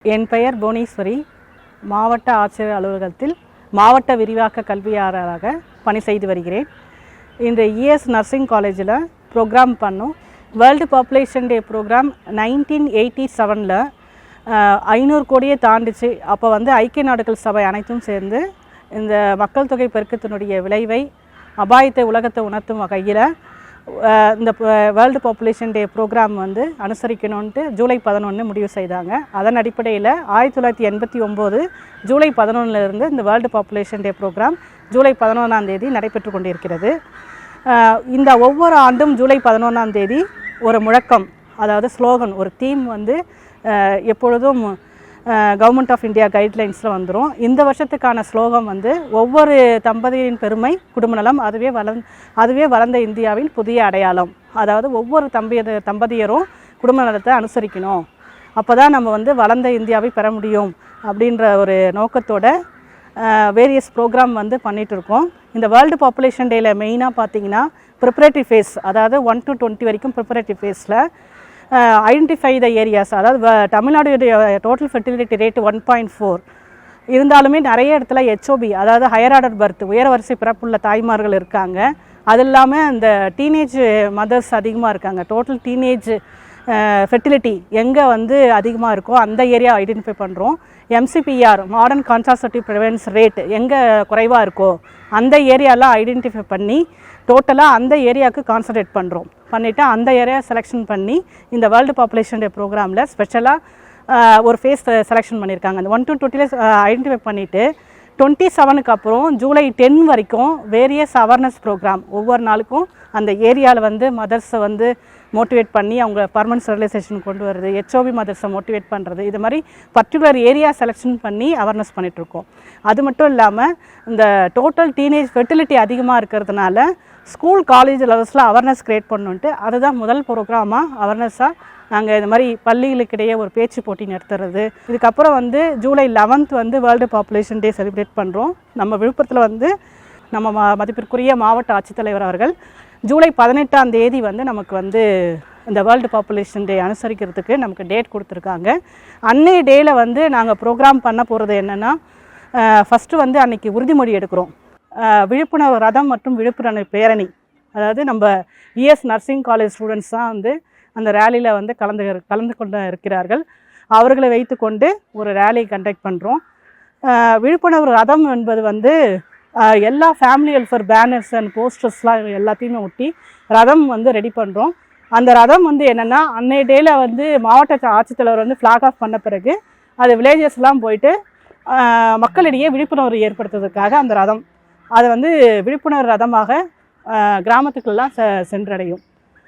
என் பெயர் புவனேஸ்வரி. மாவட்ட ஆட்சியர் அலுவலகத்தில் மாவட்ட விரிவாக்க கல்வியாளராக பணி செய்து வருகிறேன். இந்த இஎஸ் நர்சிங் காலேஜில் ப்ரோக்ராம் பண்ணோம். வேர்ல்டு பாப்புலேஷன் டே ப்ரோக்ராம் 1987 500 கோடியை தாண்டிச்சு. அப்போ ஐக்கிய நாடுகள் சபை அனைத்தும் சேர்ந்து இந்த மக்கள் தொகை பெருக்கத்தினுடைய விளைவை அபாயத்தை உலகத்தை உணர்த்தும் வகையில் இந்த வேர்ல்டு பாப்புலேஷன் டே ப்ரோக்ராம் அனுசரிக்கணுன்ட்டு ஜூலை 11 முடிவு செய்தாங்க. அதன் அடிப்படையில் 1989 ஜூலை 11 இந்த வேர்ல்டு பாப்புலேஷன் டே ப்ரோக்ராம் ஜூலை 11 நடைபெற்று கொண்டிருக்கிறது. இந்த ஒவ்வொரு ஆண்டும் ஜூலை 11 ஒரு முழக்கம், அதாவது ஸ்லோகன், ஒரு தீம் எப்பொழுதும் கவர்மெண்ட் ஆஃப் இந்தியா கைட்லைன்ஸில் வந்துடும். இந்த வருஷத்துக்கான ஸ்லோகம் ஒவ்வொரு தம்பதியின் பெருமை குடும்ப நலம், அதுவே வளர்ந்த இந்தியாவின் புதிய அடையாளம். அதாவது ஒவ்வொரு தம்பதியரும் குடும்ப நலத்தை அனுசரிக்கணும், அப்போ தான் நம்ம வளர்ந்த இந்தியாவை பெற முடியும் அப்படின்ற ஒரு நோக்கத்தோட வேரியஸ் ப்ரோக்ராம் பண்ணிகிட்ருக்கோம். இந்த வேர்ல்டு பாப்புலேஷன் டேயில் மெயினாக பார்த்திங்கன்னா ப்ரிப்பரேட்டிவ் ஃபேஸ், அதாவது 1 to 20 வரைக்கும் ப்ரிப்பரேட்டிவ் ஃபேஸில் ஐடென்டிஃபை த ஏரியாஸ், அதாவது தமிழ்நாடுடைய டோட்டல் ஃபெர்டிலிட்டி ரேட் 1.4 இருந்தாலுமே நிறைய இடத்துல HOB, அதாவது ஹையர் ஆர்டர் பர்த், உயர் வரிசை பிறப்புள்ள தாய்மார்கள் இருக்காங்க. அது இல்லாமல் இந்த டீனேஜ் மதர்ஸ் அதிகமாக இருக்காங்க. டோட்டல் டீனேஜ் ஃபெர்டிலிட்டி எங்கே அதிகமாக இருக்கோ அந்த ஏரியா ஐடென்டிஃபை பண்ணுறோம். MCPR, மாடர்ன் கான்ட்ராசெப்டிவ் ப்ரிவென்ஸ் ரேட் எங்கே குறைவாக இருக்கோ அந்த ஏரியாலாம் ஐடென்டிஃபை பண்ணி டோட்டலாக அந்த ஏரியாவுக்கு கான்சன்ட்ரேட் பண்ணிவிட்டு அந்த ஏரியா செலெக்ஷன் பண்ணி இந்த வேர்ல்டு பாப்புலேஷன் டே ப்ரோக்ராமில் ஸ்பெஷலாக ஒரு ஃபேஸ் செலெக்ஷன் பண்ணியிருக்காங்க. அந்த 1 to 20 ஐடென்டிஃபை பண்ணிவிட்டு 27க்கு அப்புறம் ஜூலை 10 வரைக்கும் வேரியஸ் அவேர்னஸ் ப்ரோக்ராம் ஒவ்வொரு நாளுக்கும் அந்த ஏரியாவில் மதர்ஸை மோட்டிவேட் பண்ணி அவங்க பர்மனன்ட் ஸ்டெரிலைசேஷன் கொண்டு வருது, HOB மதர்ஸை மோட்டிவேட் பண்ணுறது, இது மாதிரி பர்டிகுலர் ஏரியா செலெக்ஷன் பண்ணி அவேர்னஸ் பண்ணிகிட்ருக்கோம். அது மட்டும் இல்லாமல் இந்த டோட்டல் டீனேஜ் ஃபெர்டிலிட்டி அதிகமாக இருக்கிறதுனால ஸ்கூல் காலேஜ் லெவல்ஸில் அவேர்னஸ் க்ரியேட் பண்ணணுன்ட்டு அதுதான் முதல் ப்ரோக்ராமாக அவேர்னஸாக நாங்கள் இந்த மாதிரி பள்ளிகளுக்கிடையே ஒரு பேச்சு போட்டி நடத்துறது. இதுக்கப்புறம் July 11 world population day celebrate பண்ணுறோம். நம்ம விழுப்புரத்தில் நம்ம மதிப்பிற்குரிய மாவட்ட ஆட்சித்தலைவர் அவர்கள் ஜூலை 18 நமக்கு இந்த வேர்ல்டு பாப்புலேஷன் டே அனுசரிக்கிறதுக்கு நமக்கு டேட் கொடுத்துருக்காங்க. அன்னைய டேயில் நாங்கள் ப்ரோக்ராம் பண்ண போகிறது என்னென்னா, ஃபஸ்ட்டு அன்றைக்கி உறுதிமொழி எடுக்கிறோம். விழிப்புணர்வு ரதம் மற்றும் விழிப்புணர்வு பேரணி, அதாவது நம்ம இஎஸ் நர்சிங் காலேஜ் ஸ்டூடெண்ட்ஸ் தான் அந்த ரேலியில் கலந்து கொண்டு இருக்கிறார்கள். அவர்களை வைத்து கொண்டு ஒரு ரேலி கண்டக்ட் பண்ணுறோம். விழிப்புணர்வு ரதம் என்பது எல்லா ஃபேமிலி வெல்ஃபேர் பேனர்ஸ் அண்ட் போஸ்டர்ஸ்லாம் எல்லாத்தையுமே ஒட்டி ரதம் ரெடி பண்ணுறோம். அந்த ரதம் என்னென்னா, அன்னைய டேயில் மாவட்ட ஆட்சித்தலைவர் ஃப்ளாக் ஆஃப் பண்ண பிறகு அது வில்லேஜஸ்லாம் போயிட்டு மக்களிடையே விழிப்புணர்வு ஏற்படுத்துறதுக்காக அந்த ரதம் அது விழிப்புணர்வு ரதமாக கிராமத்துக்கெல்லாம் சென்றடையும்.